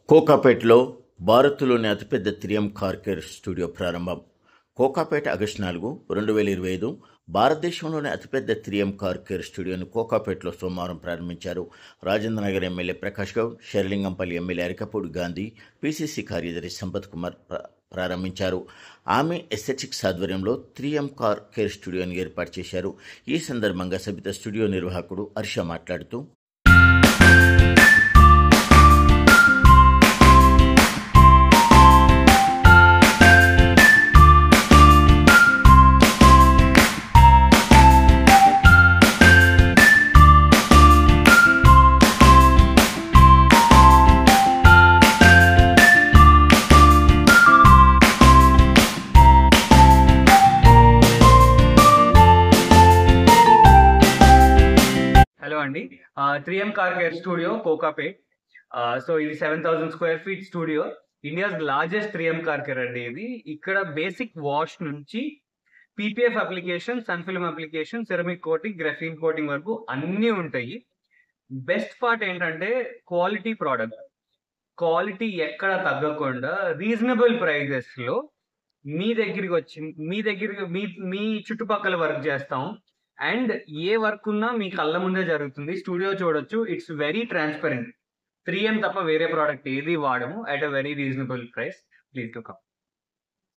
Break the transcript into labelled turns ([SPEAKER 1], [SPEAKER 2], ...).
[SPEAKER 1] కోకాపేటలో భారత్లోని అతిపెద్ద 3M car care studio ప్రారంభం. కోకాపేట ఆగస్టు 4, 2025 భారతదేశంలోని అతిపెద్ద 3M కార్ కేర్ స్టూడియోను కోకాపేటలో సోమవారం ప్రారంభించారు. Rajendra Nagar MLA Prakash Goud, Serilingampally MLA Arikapudi Gandhi, PCC కార్యదర్శి సంపత్ కుమార్ ప్రారంభించారు. ఆమె ఎస్థెటిక్స్ ఆధ్వర్యంలో 3M కార్ కేర్ స్టూడియోని ఏర్పాటు చేశారు. ఈ సందర్భంగా సబిత స్టూడియో నిర్వాహకుడు హర్ష మాట్లాడుతూ,
[SPEAKER 2] హలో అండి. 3M car care studio Kokapet. So ఇది 7,000 square feet studio. India's largest 3M car care అండి. ఇది ఇక్కడ బేసిక్ వాష్ నుంచి PPF application, sun film application, ceramic coating, graphene coating వరకు అన్నీ ఉంటాయి. బెస్ట్ పార్ట్ ఏంటంటే క్వాలిటీ ప్రోడక్ట్. క్వాలిటీ ఎక్కడ తగ్గకుండా రీజనబుల్ ప్రైజెస్ లో మీ దగ్గరికి వచ్చి మీ చుట్టుపక్కల వర్క్ చేస్తాం. అండ్ ఏ వర్క్ ఉన్నా మీ కళ్ళ ముందే జరుగుతుంది. స్టూడియో చూడొచ్చు. It's very transparent. 3M తప్ప వేరే ప్రోడక్ట్ ఏది వాడము. At a very reasonable price. Please to come.